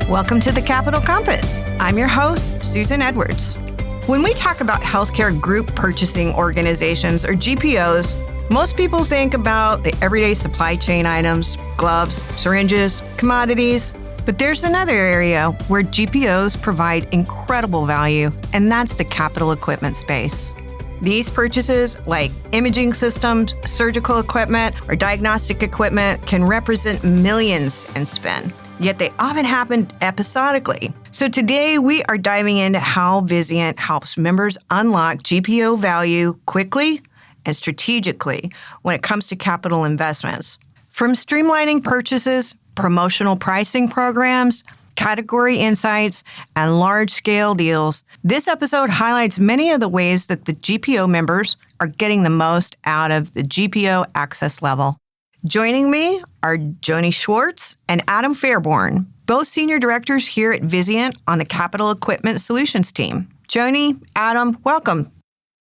Welcome to the Capital Compass. I'm your host, Susan Edwards. When we talk about healthcare group purchasing organizations or GPOs, most people think about the everyday supply chain items, gloves, syringes, commodities. But there's another area where GPOs provide incredible value, and that's the capital equipment space. These purchases, like imaging systems, surgical equipment, or diagnostic equipment, can represent millions in spend. Yet they often happen episodically. So today we are diving into how Vizient helps members unlock GPO value quickly and strategically when it comes to capital investments. From streamlining purchases, promotional pricing programs, category insights, and large-scale deals, this episode highlights many of the ways that the GPO members are getting the most out of the GPO access level. Joining me are Joni Swartz and Adam Fairbourn, both senior directors here at Vizient on the Capital Equipment Solutions team. Joni, Adam, welcome.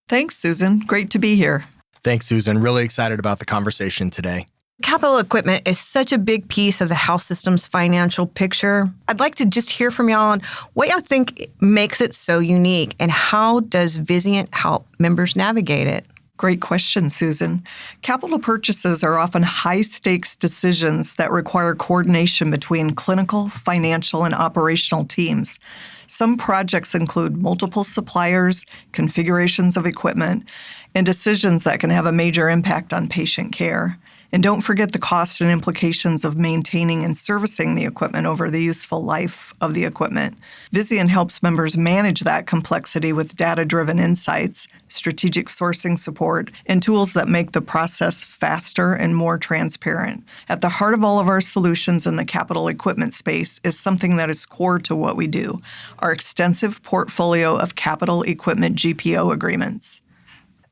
Thanks, Susan. Great to be here. Thanks, Susan. Really excited about the conversation today. Capital equipment is such a big piece of the health system's financial picture. I'd like to just hear from y'all on what y'all think makes it so unique and how does Vizient help members navigate it? Great question, Susan. Capital purchases are often high-stakes decisions that require coordination between clinical, financial, and operational teams. Some projects include multiple suppliers, configurations of equipment, and decisions that can have a major impact on patient care. And don't forget the cost and implications of maintaining and servicing the equipment over the useful life of the equipment. Vizient helps members manage that complexity with data-driven insights, strategic sourcing support, and tools that make the process faster and more transparent. At the heart of all of our solutions in the capital equipment space is something that is core to what we do, our extensive portfolio of capital equipment GPO agreements.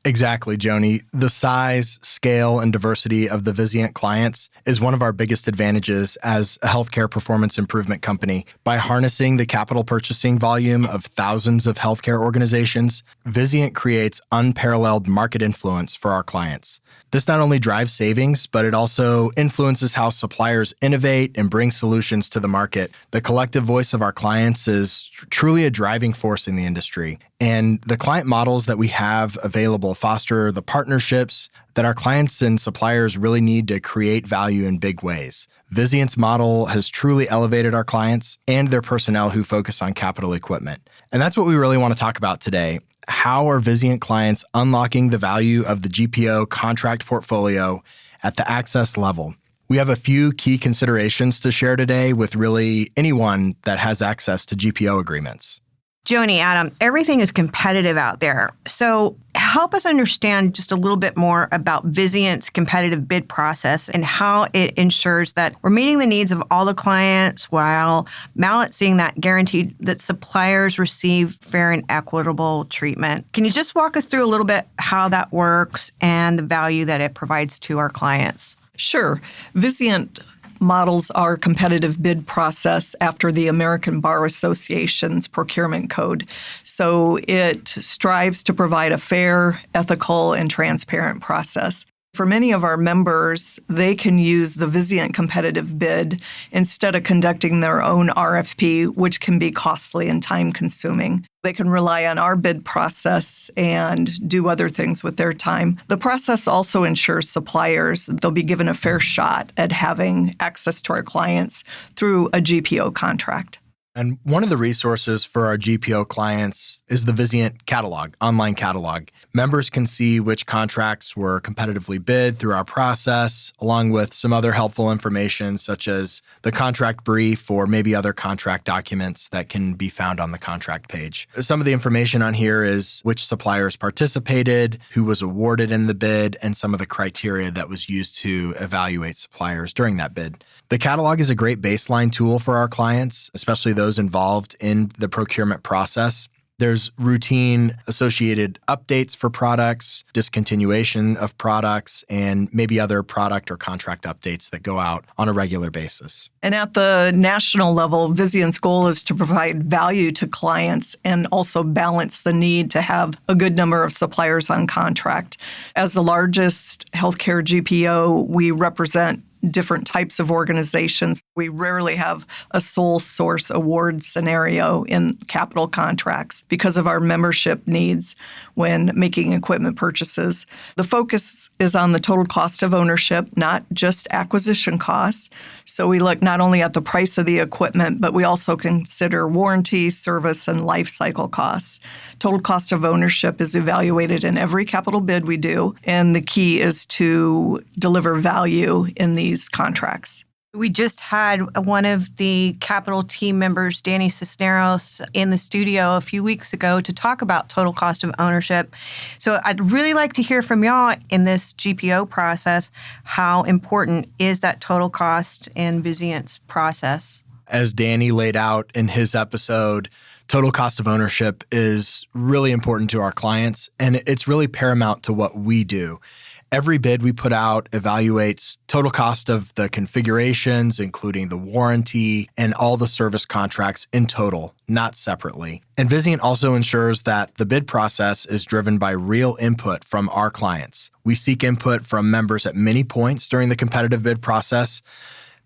Exactly, Joni. The size, scale, and diversity of the Vizient clients is one of our biggest advantages as a healthcare performance improvement company. By harnessing the capital purchasing volume of thousands of healthcare organizations, Vizient creates unparalleled market influence for our clients. This not only drives savings, but it also influences how suppliers innovate and bring solutions to the market. The collective voice of our clients is truly a driving force in the industry. And the client models that we have available foster the partnerships that our clients and suppliers really need to create value in big ways. Vizient's model has truly elevated our clients and their personnel who focus on capital equipment. And that's what we really want to talk about today. How are Vizient clients unlocking the value of the GPO contract portfolio at the access level? We have a few key considerations to share today with really anyone that has access to GPO agreements. Joni, Adam, everything is competitive out there. So help us understand just a little bit more about Vizient's competitive bid process and how it ensures that we're meeting the needs of all the clients while balancing that guarantee that suppliers receive fair and equitable treatment. Can you just walk us through a little bit how that works and the value that it provides to our clients? Sure. Vizient models our competitive bid process after the American Bar Association's procurement code. So it strives to provide a fair, ethical, and transparent process. For many of our members, they can use the Vizient competitive bid instead of conducting their own RFP, which can be costly and time-consuming. They can rely on our bid process and do other things with their time. The process also ensures suppliers they'll be given a fair shot at having access to our clients through a GPO contract. And one of the resources for our GPO clients is the Vizient catalog, online catalog. Members can see which contracts were competitively bid through our process, along with some other helpful information such as the contract brief or maybe other contract documents that can be found on the contract page. Some of the information on here is which suppliers participated, who was awarded in the bid, and some of the criteria that was used to evaluate suppliers during that bid. The catalog is a great baseline tool for our clients, especially those involved in the procurement process. There's routine associated updates for products, discontinuation of products, and maybe other product or contract updates that go out on a regular basis. And at the national level, Vizient's goal is to provide value to clients and also balance the need to have a good number of suppliers on contract. As the largest healthcare GPO, we represent different types of organizations. We rarely have a sole source award scenario in capital contracts because of our membership needs when making equipment purchases. The focus is on the total cost of ownership, not just acquisition costs. So we look not only at the price of the equipment, but we also consider warranty, service, and life cycle costs. Total cost of ownership is evaluated in every capital bid we do, and the key is to deliver value in these contracts. We just had one of the capital team members, Danny Cisneros, in the studio a few weeks ago to talk about total cost of ownership. So I'd really like to hear from y'all in this GPO process. How important is that total cost in Vizient's process? As Danny laid out in his episode, total cost of ownership is really important to our clients, and it's really paramount to what we do. Every bid we put out evaluates total cost of the configurations, including the warranty and all the service contracts in total, not separately. And Vizient also ensures that the bid process is driven by real input from our clients. We seek input from members at many points during the competitive bid process.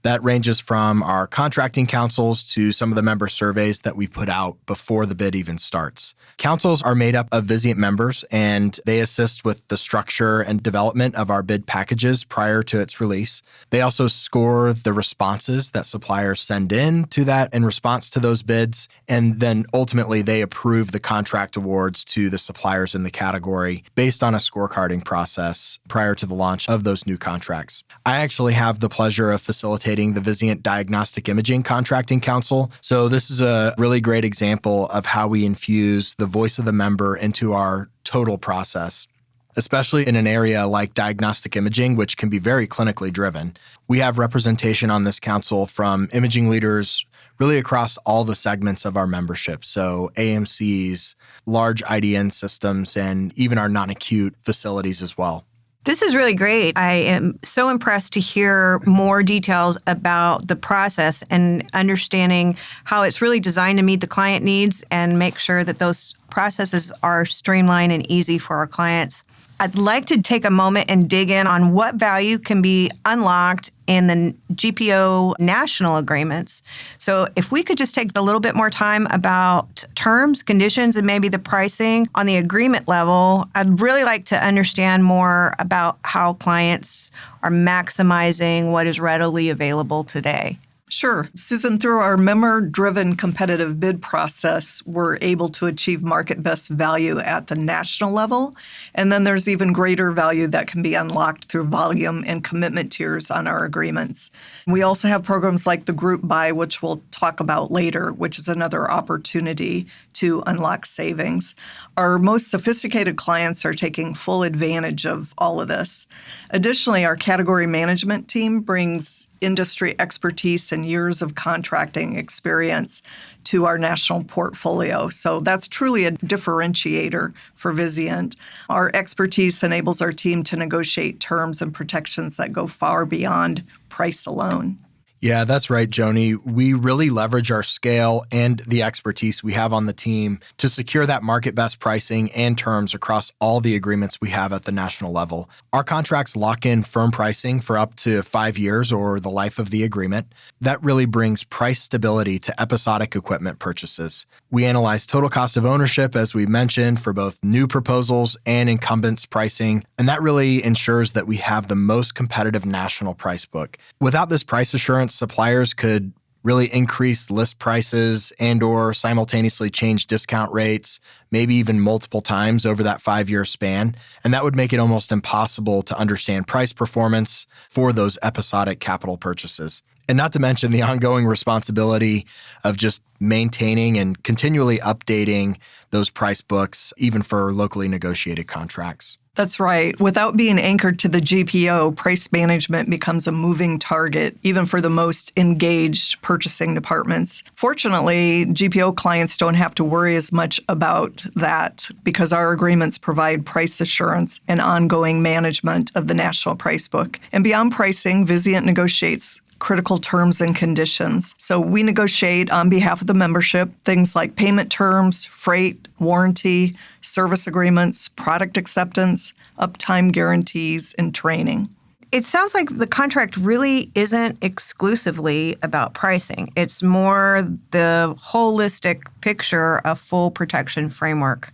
That ranges from our contracting councils to some of the member surveys that we put out before the bid even starts. Councils are made up of Vizient members, and they assist with the structure and development of our bid packages prior to its release. They also score the responses that suppliers send in to that in response to those bids, and then ultimately they approve the contract awards to the suppliers in the category based on a scorecarding process prior to the launch of those new contracts. I actually have the pleasure of facilitating the Vizient Diagnostic Imaging Contracting Council. So this is a really great example of how we infuse the voice of the member into our total process, especially in an area like diagnostic imaging, which can be very clinically driven. We have representation on this council from imaging leaders really across all the segments of our membership. So AMCs, large IDN systems, and even our non-acute facilities as well. This is really great. I am so impressed to hear more details about the process and understanding how it's really designed to meet the client needs and make sure that those processes are streamlined and easy for our clients. I'd like to take a moment and dig in on what value can be unlocked in the GPO national agreements. So if we could just take a little bit more time about terms, conditions, and maybe the pricing on the agreement level, I'd really like to understand more about how clients are maximizing what is readily available today. Sure. Susan, through our member-driven competitive bid process, we're able to achieve market best value at the national level. And then there's even greater value that can be unlocked through volume and commitment tiers on our agreements. We also have programs like the group buy, which we'll talk about later, which is another opportunity to unlock savings. Our most sophisticated clients are taking full advantage of all of this. Additionally, our category management team brings industry expertise and years of contracting experience to our national portfolio. So that's truly a differentiator for Vizient. Our expertise enables our team to negotiate terms and protections that go far beyond price alone. Yeah, that's right, Joni. We really leverage our scale and the expertise we have on the team to secure that market best pricing and terms across all the agreements we have at the national level. Our contracts lock in firm pricing for up to 5 years or the life of the agreement. That really brings price stability to episodic equipment purchases. We analyze total cost of ownership, as we mentioned, for both new proposals and incumbents pricing, and that really ensures that we have the most competitive national price book. Without this price assurance, suppliers could really increase list prices and or simultaneously change discount rates, maybe even multiple times over that 5-year span. And that would make it almost impossible to understand price performance for those episodic capital purchases. And not to mention the ongoing responsibility of just maintaining and continually updating those price books, even for locally negotiated contracts. That's right. Without being anchored to the GPO, price management becomes a moving target, even for the most engaged purchasing departments. Fortunately, GPO clients don't have to worry as much about that because our agreements provide price assurance and ongoing management of the national price book. And beyond pricing, Vizient negotiates critical terms and conditions. So we negotiate on behalf of the membership things like payment terms, freight, warranty, service agreements, product acceptance, uptime guarantees, and training. It sounds like the contract really isn't exclusively about pricing. It's more the holistic picture of full protection framework.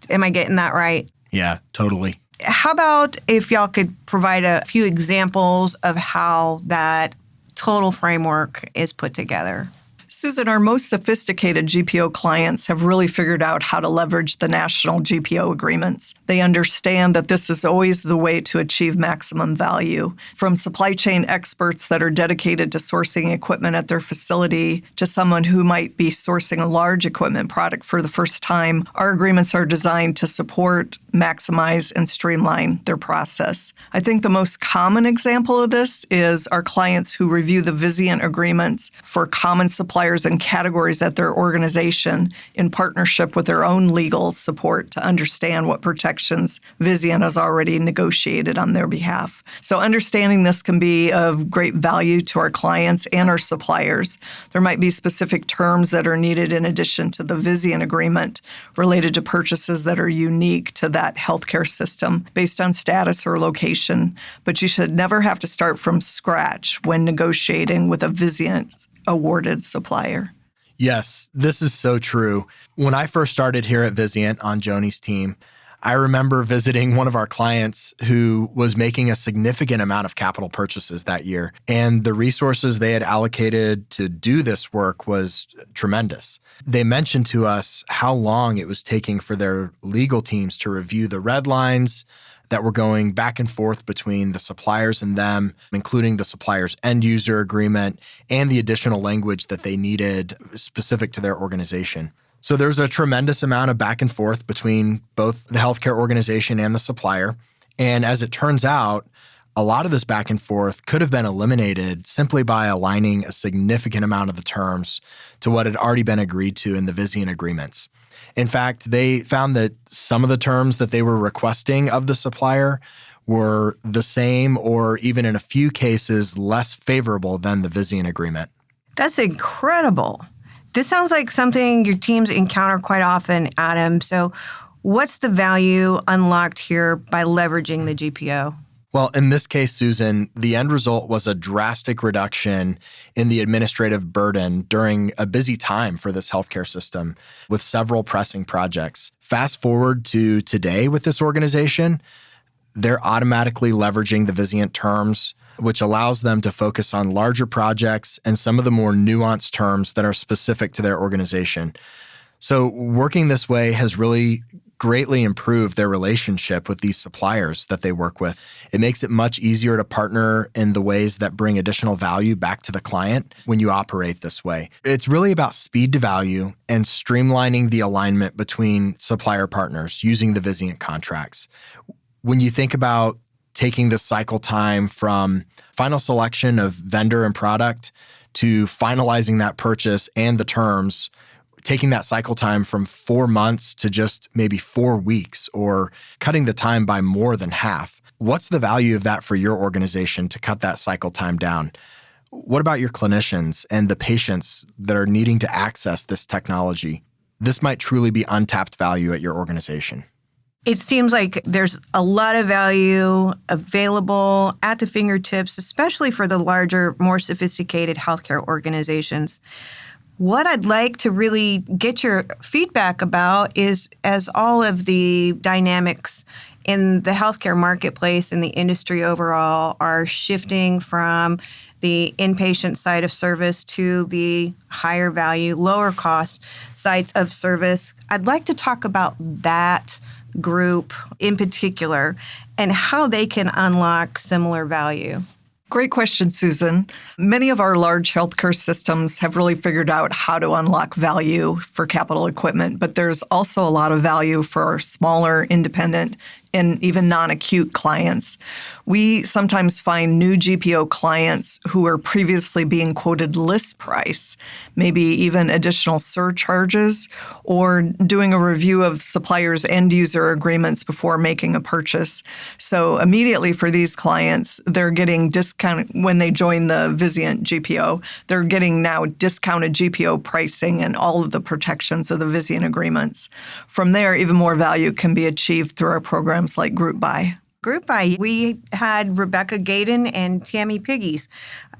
Am I getting that right? Yeah, totally. How about if y'all could provide a few examples of how that total framework is put together? Susan, our most sophisticated GPO clients have really figured out how to leverage the national GPO agreements. They understand that this is always the way to achieve maximum value. From supply chain experts that are dedicated to sourcing equipment at their facility to someone who might be sourcing a large equipment product for the first time, our agreements are designed to support, maximize, and streamline their process. I think the most common example of this is our clients who review the Vizient agreements for common suppliers and categories at their organization in partnership with their own legal support to understand what protections Vizient has already negotiated on their behalf. So understanding this can be of great value to our clients and our suppliers. There might be specific terms that are needed in addition to the Vizient agreement related to purchases that are unique to that healthcare system based on status or location, but you should never have to start from scratch when negotiating with a Vizient awarded supplier. Yes, this is so true. When I first started here at Vizient on Joni's team, I remember visiting one of our clients who was making a significant amount of capital purchases that year, and the resources they had allocated to do this work was tremendous. They mentioned to us how long it was taking for their legal teams to review the red lines that were going back and forth between the suppliers and them, including the supplier's end user agreement and the additional language that they needed specific to their organization. So there's a tremendous amount of back and forth between both the healthcare organization and the supplier. And as it turns out, a lot of this back and forth could have been eliminated simply by aligning a significant amount of the terms to what had already been agreed to in the Vizient agreements. In fact, they found that some of the terms that they were requesting of the supplier were the same or even in a few cases less favorable than the Vizient agreement. That's incredible. This sounds like something your teams encounter quite often, Adam. So what's the value unlocked here by leveraging the GPO? Well, in this case, Susan, the end result was a drastic reduction in the administrative burden during a busy time for this healthcare system with several pressing projects. Fast forward to today with this organization, they're automatically leveraging the Vizient terms, which allows them to focus on larger projects and some of the more nuanced terms that are specific to their organization. So working this way has really greatly improved their relationship with these suppliers that they work with. It makes it much easier to partner in the ways that bring additional value back to the client when you operate this way. It's really about speed to value and streamlining the alignment between supplier partners using the Vizient contracts. When you think about taking the cycle time from final selection of vendor and product to finalizing that purchase and the terms, taking that cycle time from 4 months to just maybe 4 weeks or cutting the time by more than half. What's the value of that for your organization to cut that cycle time down? What about your clinicians and the patients that are needing to access this technology? This might truly be untapped value at your organization. It seems like there's a lot of value available at the fingertips, especially for the larger, more sophisticated healthcare organizations. What I'd like to really get your feedback about is, as all of the dynamics in the healthcare marketplace and the industry overall are shifting from the inpatient side of service to the higher value, lower cost sites of service, I'd like to talk about that group in particular and how they can unlock similar value. Great question, Susan. Many of our large healthcare systems have really figured out how to unlock value for capital equipment, but there's also a lot of value for our smaller, independent, and even non-acute clients. We sometimes find new GPO clients who are previously being quoted list price, maybe even additional surcharges, or doing a review of suppliers' end user agreements before making a purchase. So immediately for these clients, they're getting discounted when they join the Vizient GPO. They're getting now discounted GPO pricing and all of the protections of the Vizient agreements. From there, even more value can be achieved through our programs like Group Buy. Group buy, we had Rebecca Gaydon and Tammy Piggies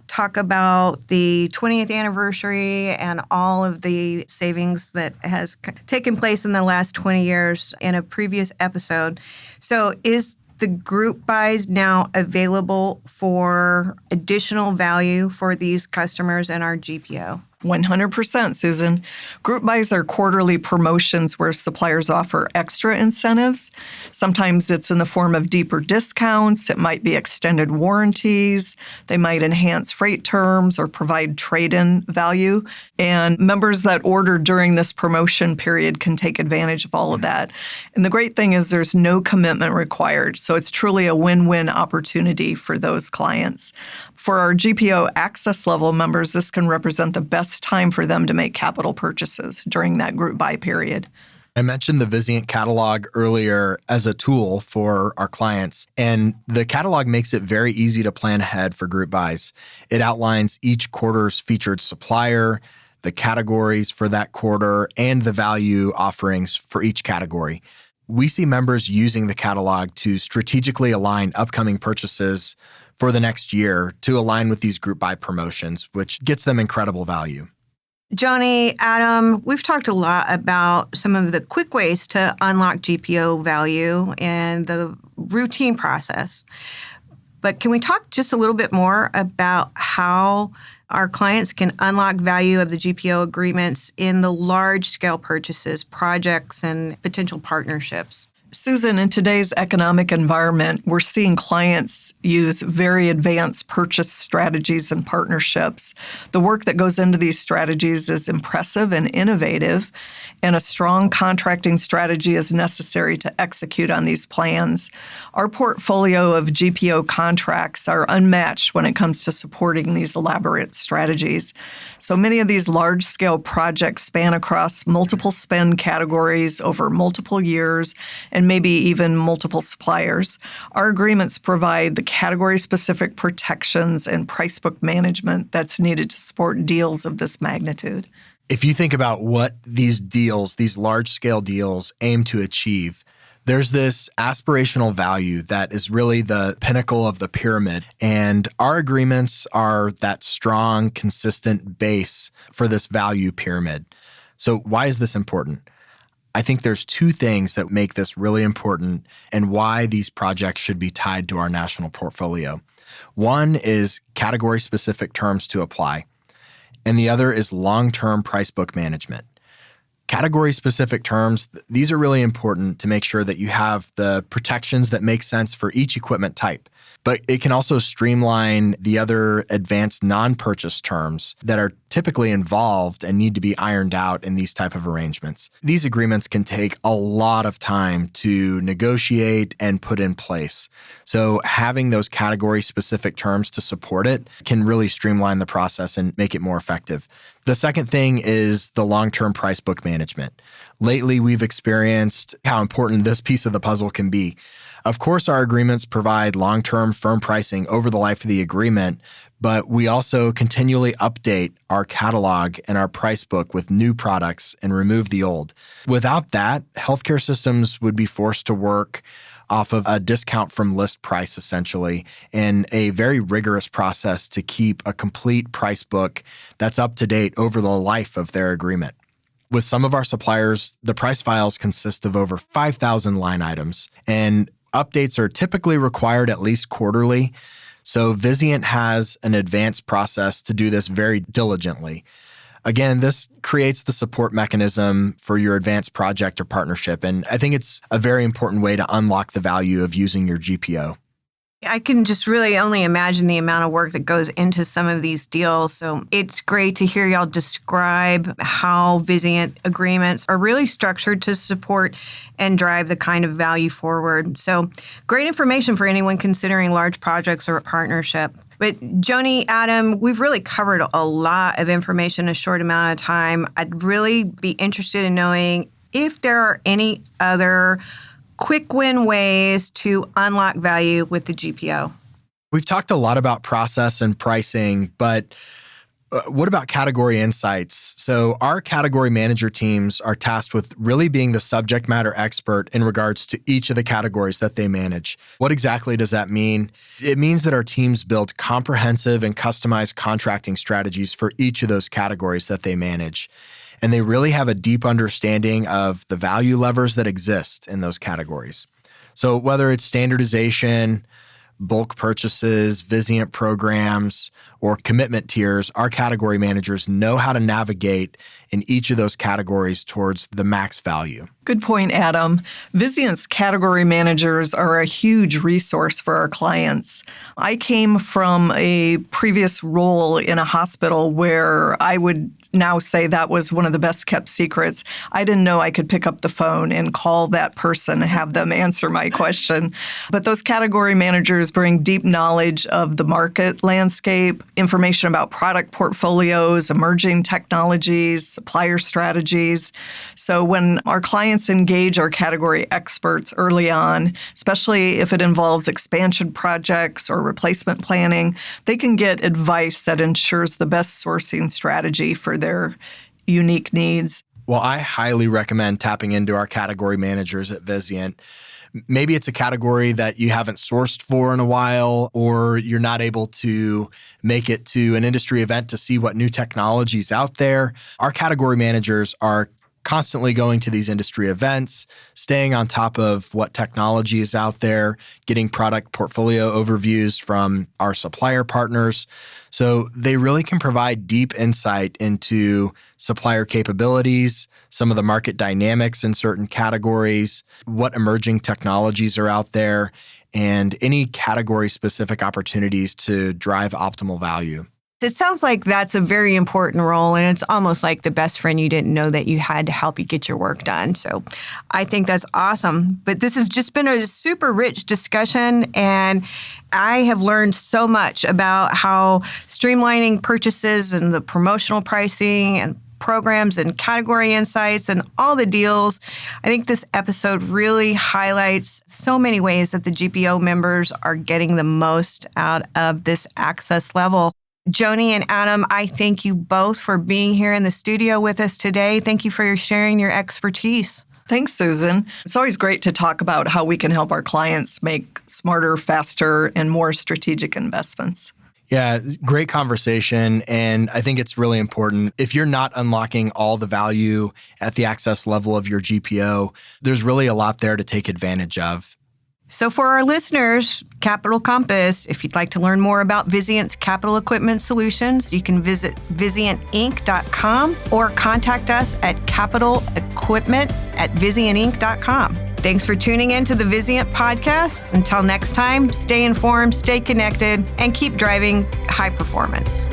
talk about the 20th anniversary and all of the savings that has taken place in the last 20 years in a previous episode. So is the group buys now available for additional value for these customers in our GPO? 100%, Susan. Group buys are quarterly promotions where suppliers offer extra incentives. Sometimes it's in the form of deeper discounts. It might be extended warranties. They might enhance freight terms or provide trade-in value. And members that order during this promotion period can take advantage of all of that. And the great thing is there's no commitment required. So it's truly a win-win opportunity for those clients. For our GPO access level members, this can represent the best time for them to make capital purchases during that group buy period. I mentioned the Vizient catalog earlier as a tool for our clients, and the catalog makes it very easy to plan ahead for group buys. It outlines each quarter's featured supplier, the categories for that quarter, and the value offerings for each category. We see members using the catalog to strategically align upcoming purchases for the next year to align with these group buy promotions, which gets them incredible value. Joni, Adam, we've talked a lot about some of the quick ways to unlock GPO value and the routine process. But can we talk just a little bit more about how our clients can unlock value of the GPO agreements in the large-scale purchases, projects, and potential partnerships? Susan, in today's economic environment, we're seeing clients use very advanced purchase strategies and partnerships. The work that goes into these strategies is impressive and innovative, and a strong contracting strategy is necessary to execute on these plans. Our portfolio of GPO contracts are unmatched when it comes to supporting these elaborate strategies. So many of these large-scale projects span across multiple spend categories over multiple years and maybe even multiple suppliers. Our agreements provide the category-specific protections and price book management that's needed to support deals of this magnitude. If you think about what these deals, these large-scale deals, aim to achieve, there's this aspirational value that is really the pinnacle of the pyramid. And our agreements are that strong, consistent base for this value pyramid. So why is this important? I think there's two things that make this really important and why these projects should be tied to our national portfolio. One is category-specific terms to apply, and the other is long-term price book management. Category-specific terms, these are really important to make sure that you have the protections that make sense for each equipment type. But it can also streamline the other advanced non-purchase terms that are typically involved and need to be ironed out in these type of arrangements. These agreements can take a lot of time to negotiate and put in place. So having those category-specific terms to support it can really streamline the process and make it more effective. The second thing is the long-term price book management. Lately, we've experienced how important this piece of the puzzle can be. Of course, our agreements provide long-term firm pricing over the life of the agreement, but we also continually update our catalog and our price book with new products and remove the old. Without that, healthcare systems would be forced to work off of a discount from list price, essentially, and a very rigorous process to keep a complete price book that's up to date over the life of their agreement. With some of our suppliers, the price files consist of over 5,000 line items, and updates are typically required at least quarterly. So Vizient has an advanced process to do this very diligently. Again, this creates the support mechanism for your advanced project or partnership, and I think it's a very important way to unlock the value of using your GPO. I can just really only imagine the amount of work that goes into some of these deals. So it's great to hear y'all describe how Vizient agreements are really structured to support and drive the kind of value forward. So great information for anyone considering large projects or a partnership. But Joni, Adam, we've really covered a lot of information in a short amount of time. I'd really be interested in knowing if there are any other quick win ways to unlock value with the GPO. We've talked a lot about process and pricing, but What about category insights? So our category manager teams are tasked with really being the subject matter expert in regards to each of the categories that they manage. What exactly does that mean? It means that our teams build comprehensive and customized contracting strategies for each of those categories that they manage. And they really have a deep understanding of the value levers that exist in those categories. So whether it's standardization, bulk purchases, Vizient programs, or commitment tiers, our category managers know how to navigate in each of those categories towards the max value. Good point, Adam. Vizient's category managers are a huge resource for our clients. I came from a previous role in a hospital where I would now say that was one of the best kept secrets. I didn't know I could pick up the phone and call that person and have them answer my question. But those category managers bring deep knowledge of the market landscape, information about product portfolios, emerging technologies, supplier strategies. So when our clients engage our category experts early on, especially if it involves expansion projects or replacement planning, they can get advice that ensures the best sourcing strategy for their unique needs. Well, I highly recommend tapping into our category managers at Vizient. Maybe it's a category that you haven't sourced for in a while, or you're not able to make it to an industry event to see what new technology is out there. Our category managers are constantly going to these industry events, staying on top of what technology is out there, getting product portfolio overviews from our supplier partners. So they really can provide deep insight into supplier capabilities, some of the market dynamics in certain categories, what emerging technologies are out there, and any category-specific opportunities to drive optimal value. It sounds like that's a very important role, and it's almost like the best friend you didn't know that you had to help you get your work done. So I think that's awesome. But this has just been a super rich discussion, and I have learned so much about how streamlining purchases and the promotional pricing and programs and category insights and all the deals. I think this episode really highlights so many ways that the GPO members are getting the most out of this access level. Joni and Adam, I thank you both for being here in the studio with us today. Thank you for sharing your expertise. Thanks, Susan. It's always great to talk about how we can help our clients make smarter, faster, and more strategic investments. Yeah, great conversation. And I think it's really important. If you're not unlocking all the value at the access level of your GPO, there's really a lot there to take advantage of. So for our listeners, Capital Compass, if you'd like to learn more about Vizient's capital equipment solutions, you can visit VizientInc.com or contact us at capitalequipment@VizientInc.com. Thanks for tuning in to the Vizient podcast. Until next time, stay informed, stay connected, and keep driving high performance.